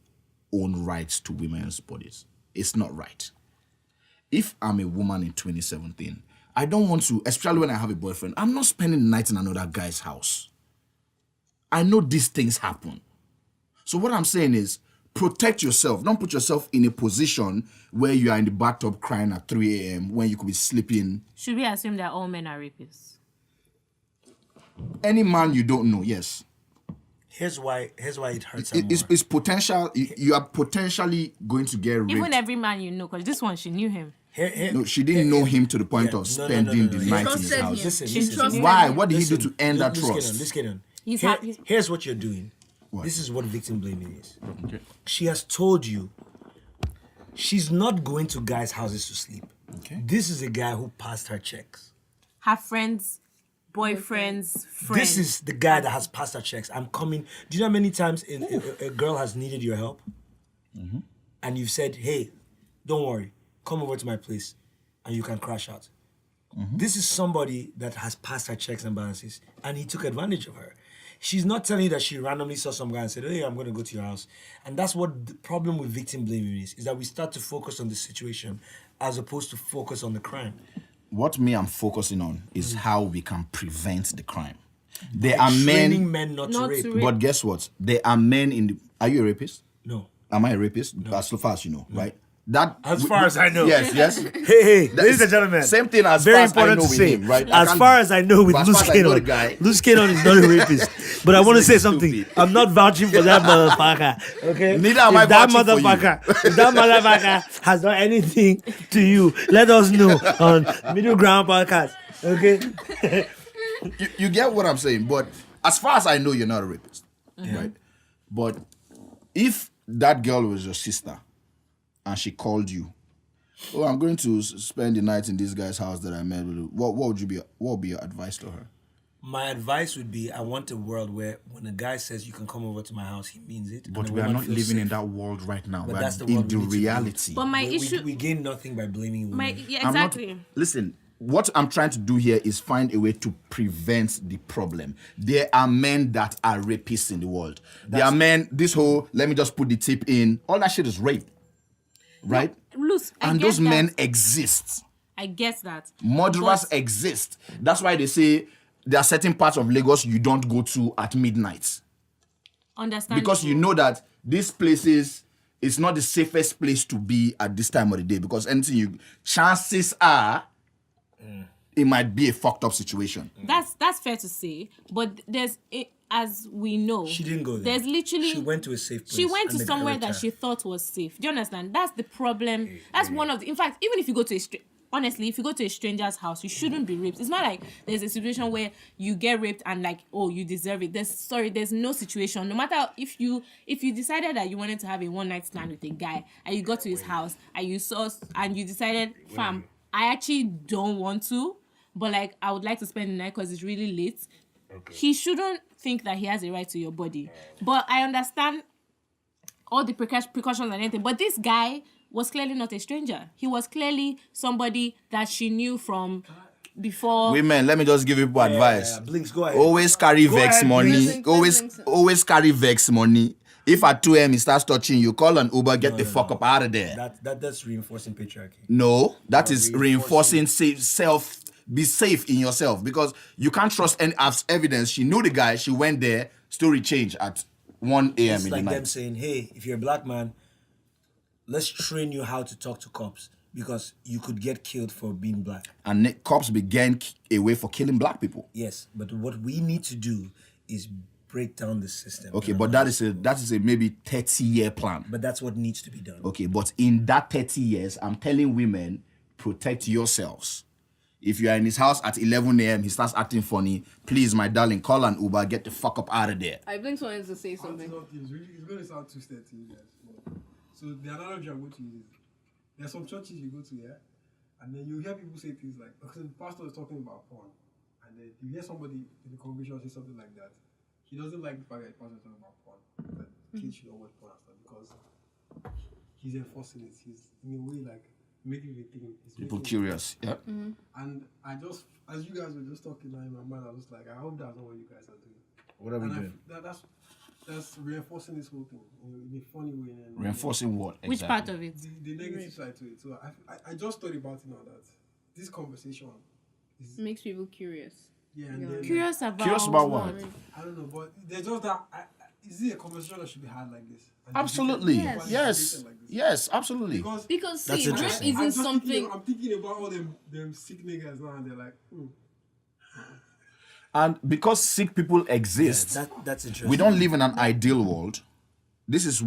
own rights to women's bodies. It's not right. If I'm a woman in 2017, I don't want to, especially when I have a boyfriend, I'm not spending the night in another guy's house. I know these things happen. So what I'm saying is, protect yourself. Don't put yourself in a position where you are in the bathtub crying at 3 a.m. when you could be sleeping. Should we assume that all men are rapists? Any man you don't know, yes. Here's why it hurts her more. It's potential. You are potentially going to get raped. Even every man you know, because this one, she knew him. No, she didn't know him to the point Yeah, of no, spending the no. night in Trusted his him. house. Listen, She's listen. trusted Why? him. What did he do to end that Let's trust? Get on. He's Here- happy. Here's what you're doing. This is what victim blaming is. Okay. She has told you she's not going to guys' houses to sleep. Okay. This is a guy who passed her checks. Her friends, boyfriends, friends. This is the guy that has passed her checks. I'm coming. Do you know how many times a girl has needed your help? Mm-hmm. And you've said, hey, don't worry, come over to my place and you can crash out. Mm-hmm. This is somebody that has passed her checks and balances and he took advantage of her. She's not telling you that she randomly saw some guy and said, hey, I'm going to go to your house. And that's what the problem with victim blaming is that we start to focus on the situation as opposed to focus on the crime. What me I'm focusing on is how we can prevent the crime. There By are training men, men not Not to rape. to rape. but guess what? There are men in the... Are you a rapist? No. Am I a rapist? As far as you know, right? That As far as I know. Yes, yes. Hey, ladies and gentlemen. Same thing as very far as I important know to with say. him, right? I As can't- far as I know with but as Luce far as I know the Cannon, guy- Luce Cannon is not a rapist. But I want to say This is something. stupid. I'm not vouching for that motherfucker. Okay? Neither am I If that vouching for you. motherfucker, if that motherfucker has done anything to you, let us know on Middle Ground Podcast. Okay? You get what I'm saying, but as far as I know, you're not a rapist, right? But if that girl was your sister and she called you, oh, I'm going to spend the night in this guy's house that I met with. What would be your advice to her? My advice would be I want a world where when a guy says you can come over to my house, he means it. But and the we are woman not feels living in safe. that world right now. But We are that's the in world the we need to reality. But my We- issue, we gain nothing by blaming women. I'm not- exactly. listen, what I'm trying to do here is find a way to prevent the problem. There are men that are rapists in the world. There are men, this whole, let me just put the tip in, all that shit is rape. Right? Luce, I And get those that. men exist. I guess that. Murderers But- exist. That's why they say there are certain parts of Lagos you don't go to at midnight. Understand Because you know that these places is not the safest place to be at this time of the day. Because chances are it might be a fucked up situation. That's fair to say, but as we know, She didn't go there. There's literally She went to a safe place. She went to and they somewhere raped that her. she thought was safe. Do you understand? That's the problem. That's one of the. In fact, even if you go to honestly, if you go to a stranger's house, you shouldn't be raped. It's not like there's a situation where you get raped and like, oh, you deserve it. There's no situation. No matter if you decided that you wanted to have a one night stand with a guy and you got to his house and you saw and you decided, fam, I actually don't want to, but like I would like to spend the night because it's really late. Okay. He shouldn't think that he has a right to your body. But I understand all the precautions and anything. But this guy was clearly not a stranger. He was clearly somebody that she knew from before. Women, let me just give you people advice. Blinks, go ahead. Always carry Go vex ahead, money. Blinks. Always carry vex money. If at 2 a.m. he starts touching you, call an Uber, get the fuck up out of there. That's reinforcing patriarchy. No, that is reinforcing- reinforcing be safe in yourself, because you can't trust any evidence. She knew the guy, she went there, story change at 1 a.m. It's in like the them night. saying, hey, if you're a black man, let's train you how to talk to cops because you could get killed for being black. And cops began a way for killing black people. Yes, but what we need to do is break down the system. Okay, but that is a maybe 30-year plan. But that's what needs to be done. Okay, but in that 30 years, I'm telling women, protect yourselves. If you are in his house at 11 a.m., he starts acting funny, please, my darling, call an Uber, get the fuck up out of there. I Blinks wanted to say something. It's going to sound twisted to you guys. So the analogy I'm going to use is, there's some churches you go to, yeah, and then you hear people say things like, because the pastor is talking about porn, and then you hear somebody in the congregation say something like that. He doesn't like the fact that the pastor is talking about porn, that kids should not watch porn and stuff, because he's enforcing it. He's in a way like making it think. People curious, yeah. And I just, as you guys were just talking now in my mind, I was like, I hope that's not what you guys are doing. What are we And doing? that's reinforcing this whole thing in a funny way. And Reinforcing what? Which exactly? part of it? the negative side to it. So I just thought about it now that this conversation is Makes people curious. and then, Curious about what? I don't know, but there's just that. Is it a conversation that should be had like this? And Absolutely. Yes. Yes. like this? Yes, absolutely. Because That's see, rape interesting. I'm isn't just something. I'm thinking about all them sick niggas now, and they're like, And because sick people exist, That's interesting. we don't live in an ideal world. This is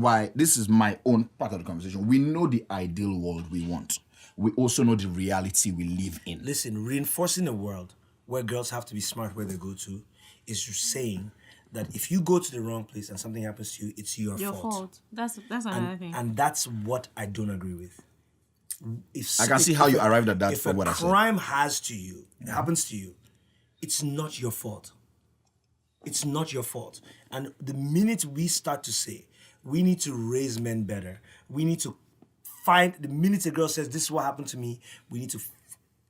my own part of the conversation. We know the ideal world we want. We also know the reality we live in. Listen, reinforcing a world where girls have to be smart where they go to is saying that if you go to the wrong place and something happens to you, it's your fault. That's another thing. And that's what I don't agree with. I can see how you arrived at that from what I said. If a crime happens to you, it's not your fault. It's not your fault. And the minute we start to say, we need to raise men better, we need to find, the minute a girl says, this is what happened to me, we need to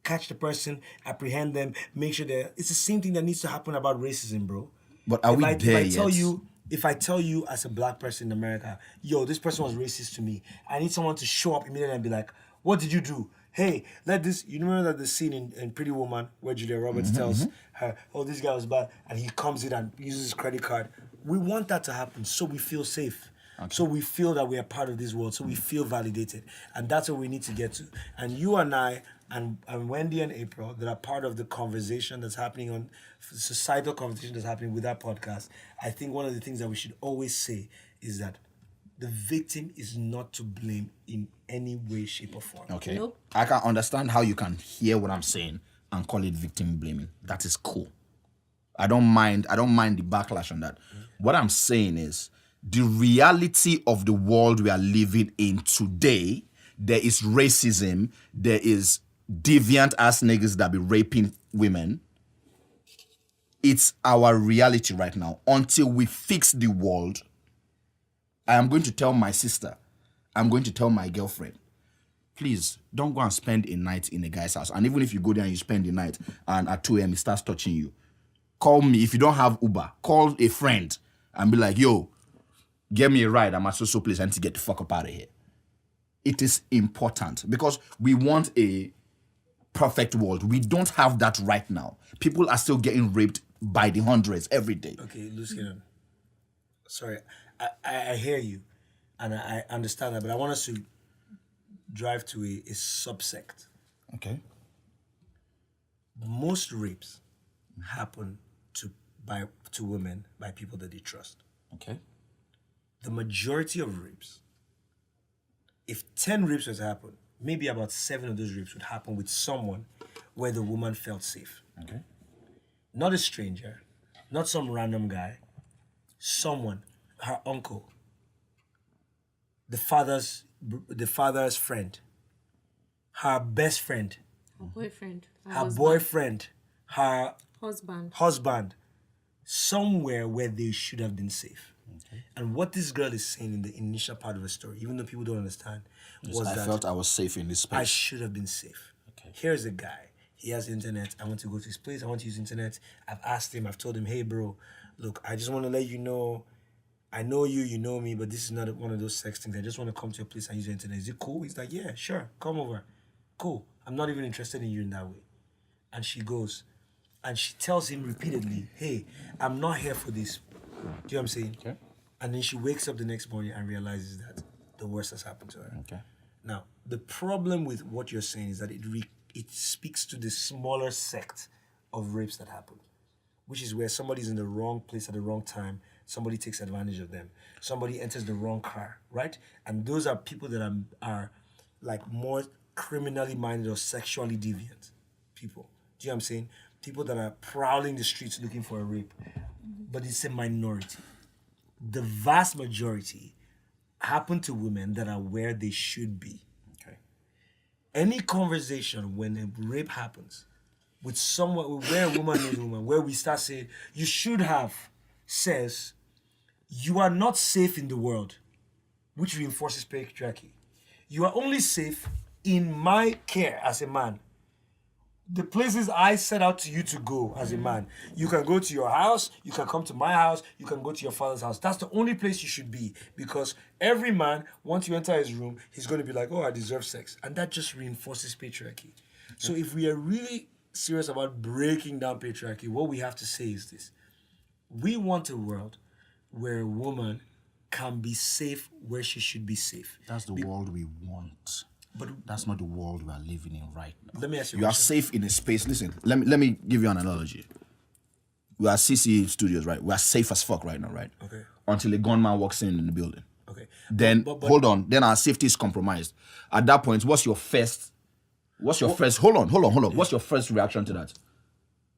catch the person, apprehend them, make sure that it's the same thing that needs to happen about racism, bro. But are we there yet? If I tell you as a black person in America, yo, this person was racist to me, I need someone to show up immediately and be like, what did you do? Hey, you remember that the scene in Pretty Woman where Julia Roberts tells her, oh, this guy was bad, and he comes in and uses his credit card. We want that to happen so we feel safe. Okay. So we feel that we are part of this world, so we feel validated. And that's what we need to get to. And you and I, and Wendy and April, that are part of the conversation that's happening on societal conversation that's happening with that podcast, I think one of the things that we should always say is that the victim is not to blame in any way, shape, or form. Okay. Nope. I can understand how you can hear what I'm saying and call it victim blaming. That is cool. I don't mind the backlash on that. What I'm saying is the reality of the world we are living in today, there is racism, there is deviant ass niggas that be raping women. It's our reality right now. Until we fix the world, I am going to tell my sister, I'm going to tell my girlfriend, please don't go and spend a night in a guy's house. And even if you go there and you spend the night and at 2 a.m. he starts touching you, call me. If you don't have Uber, call a friend and be like, yo, get me a ride. I'm at so place. I need to get the fuck up out of here. It is important because we want a perfect world. We don't have that right now. People are still getting raped by the hundreds every day. Okay, Lucian. Sorry. I hear you, and I understand that, but I want us to drive to a subsect. Okay. Most rapes happen to women by people that they trust. Okay. The majority of rapes, if 10 rapes were to happen, maybe about 7 of those rapes would happen with someone where the woman felt safe. Okay. Not a stranger, not some random guy, someone. Her uncle, the father's friend, her best friend, Her boyfriend. her boyfriend, her husband. somewhere where they should have been safe. Okay. And what this girl is saying in the initial part of the story, even though people don't understand, was that I felt I was safe in this space. I should have been safe. Okay. Here's a guy. He has internet. I want to go to his place. I want to use internet. I've asked him. I've told him, hey, bro, look, I just want to let you know, I know you, you know me, but this is not one of those sex things. I just want to come to your place and use your internet. Is it cool? He's like, yeah, sure, come over. Cool. I'm not even interested in you in that way. And she goes, and she tells him repeatedly, hey, I'm not here for this. Do you know what I'm saying? Okay. And then she wakes up the next morning and realizes that the worst has happened to her. Okay. Now, the problem with what you're saying is that it speaks to the smaller sect of rapes that happen, which is where somebody's in the wrong place at the wrong time. Somebody takes advantage of them. Somebody enters the wrong car, right? And those are people that are like more criminally minded or sexually deviant people. Do you know what I'm saying? People that are prowling the streets looking for a rape. But it's a minority. The vast majority happen to women that are where they should be. Okay. Any conversation when a rape happens with someone, where a woman knows a woman, where we start saying, you should have, says, you are not safe in the world, which reinforces patriarchy. You are only safe in my care as a man. The places I set out to you to go as a man. You can go to your house, you can come to my house, you can go to your father's house. That's the only place you should be, because every man, once you enter his room, he's going to be like, oh, I deserve sex. And that just reinforces patriarchy. So if we are really serious about breaking down patriarchy, what we have to say is this. We want a world where a woman can be safe where she should be safe. That's the world we want. But that's not the world we are living in right now. Let me ask you. You are safe in a space. Listen, let me give you an analogy. We are CC Studios, right? We are safe as fuck right now, right? Okay. Until a gunman walks in the building. Okay. Then hold on. Then our safety is compromised. At that point, what's your first? Hold on. Yeah. What's your first reaction to that?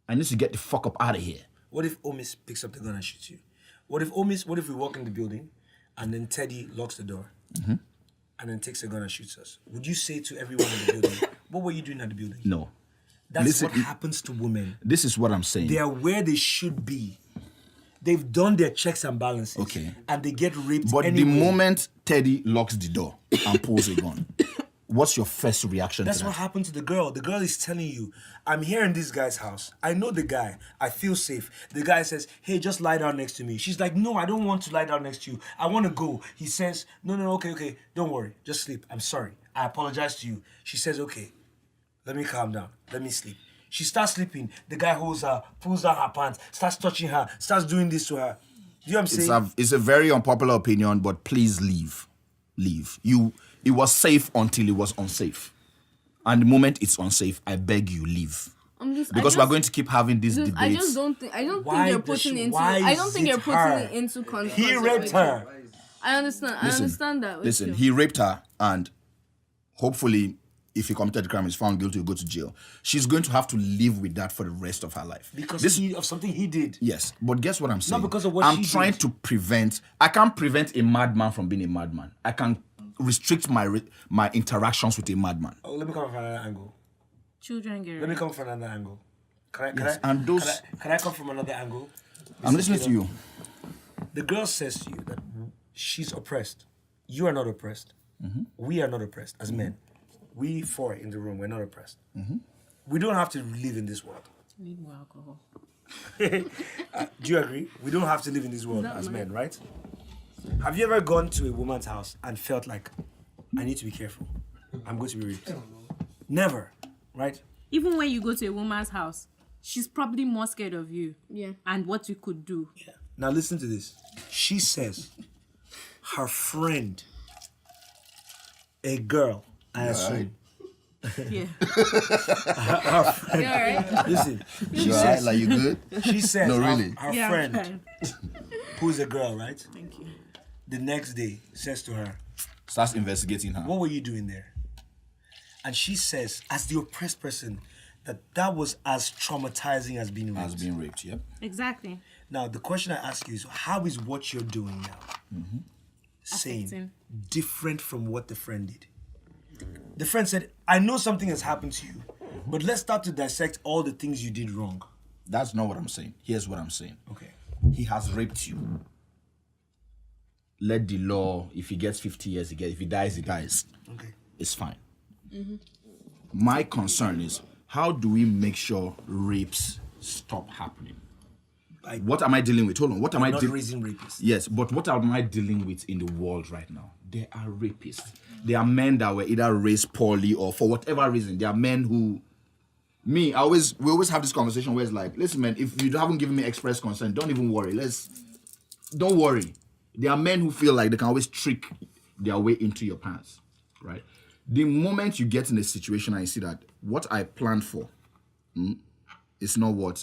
I need to get the fuck up out of here. What if Omis picks up the gun and shoots you? What if we walk in the building and then Teddy locks the door and then takes a gun and shoots us? Would you say to everyone in the building, what were you doing at the building? No. That's what happens to women. This is what I'm saying. They are where they should be. They've done their checks and balances. Okay. And they get raped But anyway. the moment Teddy locks the door and pulls a gun, what's your first reaction That's to that? what happened to the girl. The girl is telling you, I'm here in this guy's house. I know the guy. I feel safe. The guy says, hey, just lie down next to me. She's like, no, I don't want to lie down next to you. I want to go. He says, no, okay. Don't worry. Just sleep. I'm sorry. I apologize to you. She says, okay, let me calm down. Let me sleep. She starts sleeping. The guy holds her, pulls down her pants, starts touching her, starts doing this to her. You know what I'm saying? It's a very unpopular opinion, but please leave. Leave. It was safe until it was unsafe. And the moment it's unsafe, I beg you, leave. Because we're going to keep having these debates. I don't think you're putting it into context. He raped her. I understand that. Listen, he raped her, and hopefully, if he committed the crime, is found guilty, he'll go to jail. She's going to have to live with that for the rest of her life. Because of something he did. Yes, but guess what I'm saying? Not because of what I'm she trying did. to prevent. I can't prevent a madman from being a madman. I can restrict my interactions with a madman. Oh, let me come from another angle. Children get Let me come from another angle. Can I come from another angle? I'm listening to you. The girl says to you that she's oppressed. You are not oppressed. We are not oppressed as men. We four in the room, we're not oppressed. We don't have to live in this world. Need more alcohol. Do you agree? We don't have to live in this world as men, right? Have you ever gone to a woman's house and felt like, I need to be careful? I'm going to be raped. Never, right? Even when you go to a woman's house, she's probably more scared of you. Yeah. And what you could do. Yeah. Now listen to this. She says her friend, a girl, I assume. Yeah. Her friend, right? listen, You alright? Like, you good? she says No, really. her Yeah, friend, okay. who's a girl, right? Thank you. The next day says to her, Starts investigating her. what were you doing there? And she says, as the oppressed person, that was as traumatizing as being raped. Has been raped, yep. Exactly. Now, the question I ask you is, how is what you're doing now same, Affecting. different from what the friend did? The friend said, I know something has happened to you, but let's start to dissect all the things you did wrong. That's not what I'm saying. Here's what I'm saying. Okay. He has raped you. Let the law, if he gets 50 years, he gets. If he dies, he dies. Okay. It's fine. My concern is, how do we make sure rapes stop happening? What am I dealing with? Hold on. What am I Not dealing? raising rapists. Yes, but what am I dealing with in the world right now? There are rapists. There are men that were either raised poorly or for whatever reason. There are men who, we always have this conversation where it's like, listen, man, if you haven't given me express consent, don't even worry. Don't worry. There are men who feel like they can always trick their way into your pants, right? The moment you get in a situation and you see that what I planned for is not what